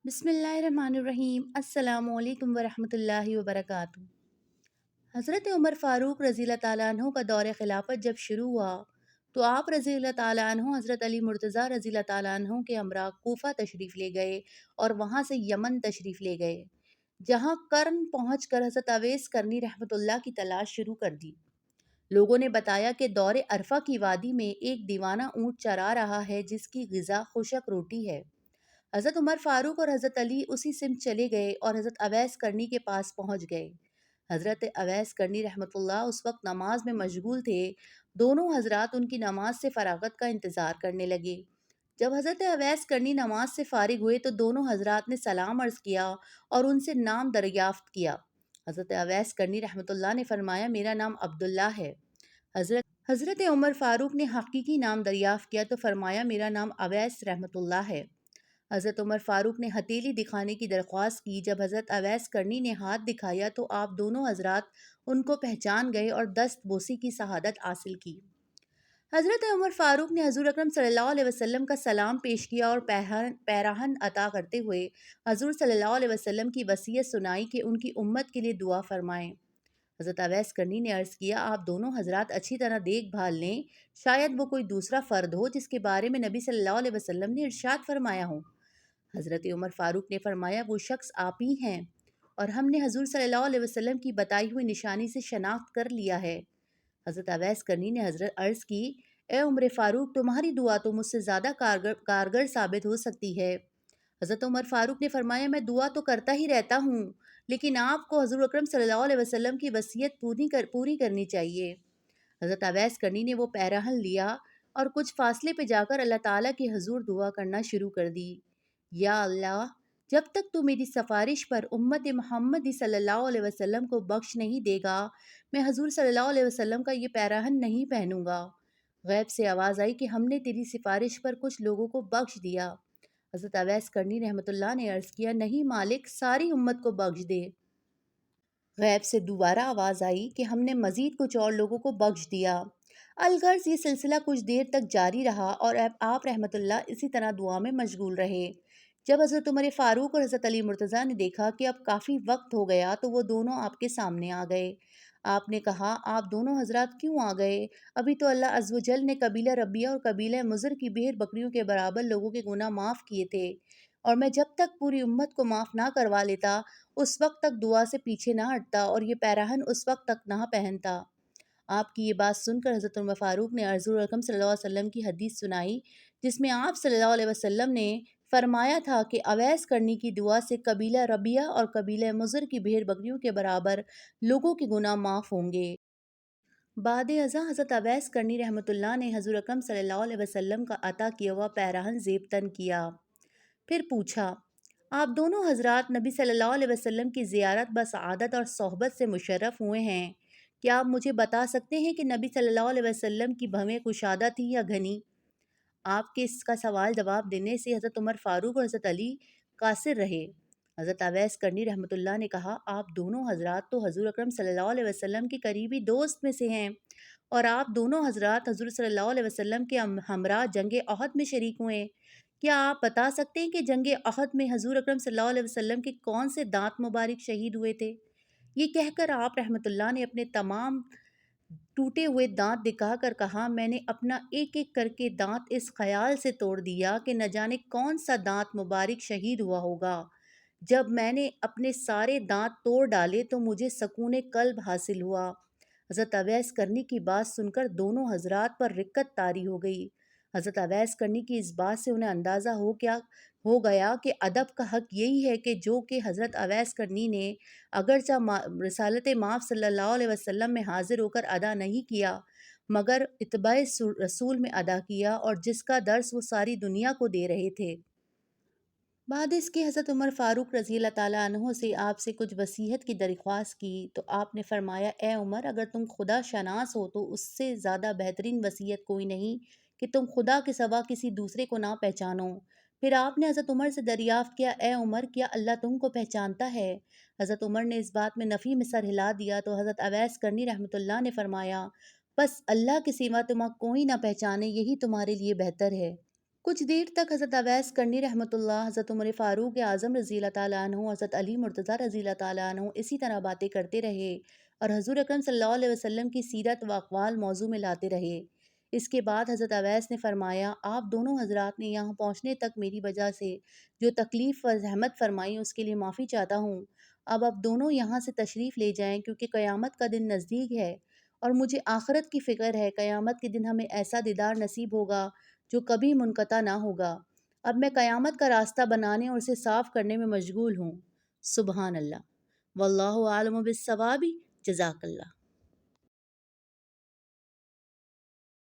بسم اللہ الرحمن الرحیم السلام علیکم ورحمۃ اللہ وبرکاتہ۔ حضرت عمر فاروق رضی اللہ تعالیٰ عنہ کا دور خلافت جب شروع ہوا تو آپ رضی اللہ تعالیٰ عنہ حضرت علی مرتضیٰ رضی اللہ تعالیٰ عنہ کے ہمراہ کوفہ تشریف لے گئے اور وہاں سے یمن تشریف لے گئے، جہاں کرن پہنچ کر حضرت اویس کرنی رحمۃ اللہ کی تلاش شروع کر دی۔ لوگوں نے بتایا کہ دور عرفہ کی وادی میں ایک دیوانہ اونٹ چرا رہا ہے جس کی غذا خشک روٹی ہے۔ حضرت عمر فاروق اور حضرت علی اسی سمت چلے گئے اور حضرت اویس کرنی کے پاس پہنچ گئے۔ حضرت اویس کرنی رحمۃ اللہ اس وقت نماز میں مشغول تھے۔ دونوں حضرات ان کی نماز سے فراغت کا انتظار کرنے لگے۔ جب حضرت اویس کرنی نماز سے فارغ ہوئے تو دونوں حضرات نے سلام عرض کیا اور ان سے نام دریافت کیا۔ حضرت اویس کرنی رحمۃ اللہ نے فرمایا میرا نام عبداللہ ہے۔ حضرت عمر فاروق نے حقیقی نام دریافت کیا تو فرمایا میرا نام اویس رحمۃ اللہ ہے۔ حضرت عمر فاروق نے ہتھیلی دکھانے کی درخواست کی۔ جب حضرت اویس کرنی نے ہاتھ دکھایا تو آپ دونوں حضرات ان کو پہچان گئے اور دست بوسی کی شہادت حاصل کی۔ حضرت عمر فاروق نے حضور اکرم صلی اللہ علیہ وسلم کا سلام پیش کیا اور پیراہن عطا کرتے ہوئے حضور صلی اللہ علیہ وسلم کی وصیت سنائی کہ ان کی امت کے لیے دعا فرمائیں۔ حضرت اویس کرنی نے عرض کیا آپ دونوں حضرات اچھی طرح دیکھ بھال لیں، شاید وہ کوئی دوسرا فرد ہو جس کے بارے میں نبی صلی اللہ علیہ وسلم نے ارشاد فرمایا ہو۔ حضرت عمر فاروق نے فرمایا وہ شخص آپ ہی ہیں اور ہم نے حضور صلی اللہ علیہ وسلم کی بتائی ہوئی نشانی سے شناخت کر لیا ہے۔ حضرت اویس کرنی نے حضرت عرض کی اے عمر فاروق تمہاری دعا تو مجھ سے زیادہ کارگر ثابت ہو سکتی ہے۔ حضرت عمر فاروق نے فرمایا میں دعا تو کرتا ہی رہتا ہوں لیکن آپ کو حضور اکرم صلی اللہ علیہ وسلم کی وصیت پوری کرنی چاہیے۔ حضرت اویس کرنی نے وہ پیراہن لیا اور کچھ فاصلے پہ جا کر اللہ تعالیٰ کے حضور دعا کرنا شروع کر دی، یا اللہ جب تک تو میری سفارش پر امت محمدی صلی اللہ علیہ وسلم کو بخش نہیں دے گا میں حضور صلی اللہ علیہ وسلم کا یہ پیراہن نہیں پہنوں گا۔ غیب سے آواز آئی کہ ہم نے تیری سفارش پر کچھ لوگوں کو بخش دیا۔ حضرت اویس کرنی رحمۃ اللہ نے عرض کیا نہیں مالک ساری امت کو بخش دے۔ غیب سے دوبارہ آواز آئی کہ ہم نے مزید کچھ اور لوگوں کو بخش دیا۔ الغرض یہ سلسلہ کچھ دیر تک جاری رہا اور آپ رحمۃ اللہ اسی طرح دعا میں مشغول رہے۔ جب حضرت عمر فاروق اور حضرت علی مرتضیٰ نے دیکھا کہ اب کافی وقت ہو گیا تو وہ دونوں آپ کے سامنے آ گئے۔ آپ نے کہا آپ دونوں حضرات کیوں آ گئے؟ ابھی تو اللہ عز و جل نے قبیلہ ربیہ اور قبیلہ مضر کی بھیڑ بکریوں کے برابر لوگوں کے گناہ معاف کیے تھے اور میں جب تک پوری امت کو معاف نہ کروا لیتا اس وقت تک دعا سے پیچھے نہ ہٹتا اور یہ پیراہن اس وقت تک نہ پہنتا۔ آپ کی یہ بات سن کر حضرت عمر فاروق نے حضور اکرم صلی اللہ علیہ وسلم کی حدیث سنائی جس میں آپ صلی اللہ علیہ وسلم نے فرمایا تھا کہ اویس کرنی کی دعا سے قبیلہ ربیہ اور قبیلہ مضر کی بھیڑ بکریوں کے برابر لوگوں کے گناہ معاف ہوں گے۔ بعد ازاں حضرت اویس کرنی رحمۃ اللہ نے حضور اکرم صلی اللہ علیہ وسلم کا عطا کیا ہوا پیراہن زیب تن کیا۔ پھر پوچھا آپ دونوں حضرات نبی صلی اللہ علیہ وسلم کی زیارت بسعادت اور صحبت سے مشرف ہوئے ہیں، کیا آپ مجھے بتا سکتے ہیں کہ نبی صلی اللہ علیہ وسلم کی بھویں کشادہ تھی یا گھنی؟ آپ کے اس کا سوال جواب دینے سے حضرت عمر فاروق اور حضرت علی قاصر رہے۔ حضرت اویس کرنی رحمۃ اللہ نے کہا آپ دونوں حضرات تو حضور اکرم صلی اللہ علیہ وسلم کے قریبی دوست میں سے ہیں اور آپ دونوں حضرات حضور صلی اللہ علیہ وسلم کے ہمراہ جنگ احد میں شریک ہوئے۔ کیا آپ بتا سکتے ہیں کہ جنگ احد میں حضور اکرم صلی اللہ علیہ وسلم کے کون سے دانت مبارک شہید ہوئے تھے؟ یہ کہہ کر آپ رحمۃ اللہ نے اپنے تمام ٹوٹے ہوئے دانت دکھا کر کہا میں نے اپنا ایک ایک کر کے دانت اس خیال سے توڑ دیا کہ نہ جانے کون سا دانت مبارک شہید ہوا ہوگا۔ جب میں نے اپنے سارے دانت توڑ ڈالے تو مجھے سکون قلب حاصل ہوا۔ حضرت اویس کرنی کی بات سن کر دونوں حضرات پر رکت طاری ہو گئی۔ حضرت اویس کرنی کی اس بات سے انہیں اندازہ ہو گیا کہ ادب کا حق یہی ہے کہ جو کہ حضرت اویس کرنی نے اگرچہ رسالت مآب صلی اللہ علیہ وسلم میں حاضر ہو کر ادا نہیں کیا مگر اتباع رسول میں ادا کیا اور جس کا درس وہ ساری دنیا کو دے رہے تھے۔ بعد اس کے حضرت عمر فاروق رضی اللہ تعالیٰ عنہ سے آپ سے کچھ وصیت کی درخواست کی تو آپ نے فرمایا اے عمر اگر تم خدا شناس ہو تو اس سے زیادہ بہترین وصیت کوئی نہیں کہ تم خدا کے سوا کسی دوسرے کو نہ پہچانو۔ پھر آپ نے حضرت عمر سے دریافت کیا اے عمر کیا اللہ تم کو پہچانتا ہے؟ حضرت عمر نے اس بات میں نفی میں سر ہلا دیا تو حضرت اویس کرنی رحمۃ اللہ نے فرمایا بس اللہ کے سوا تمہیں کوئی نہ پہچانے یہی تمہارے لیے بہتر ہے۔ کچھ دیر تک حضرت اویس کرنی رحمۃ اللہ، حضرت عمر فاروق اعظم رضی اللہ تعالیٰ عنہ، حضرت علی مرتضیٰ رضی اللہ تعالیٰ عنہ اسی طرح باتیں کرتے رہے اور حضور اکرم صلی اللہ علیہ وسلم کی سیرت و اقوال موضوع میں لاتے رہے۔ اس کے بعد حضرت اویس نے فرمایا، آپ دونوں حضرات نے یہاں پہنچنے تک میری وجہ سے جو تکلیف و زحمت فرمائی اس کے لیے معافی چاہتا ہوں۔ اب آپ دونوں یہاں سے تشریف لے جائیں کیونکہ قیامت کا دن نزدیک ہے اور مجھے آخرت کی فکر ہے۔ قیامت کے دن ہمیں ایسا دیدار نصیب ہوگا جو کبھی منقطع نہ ہوگا۔ اب میں قیامت کا راستہ بنانے اور اسے صاف کرنے میں مشغول ہوں۔ سبحان اللہ، واللہ عالم بالصواب، جزاک اللہ۔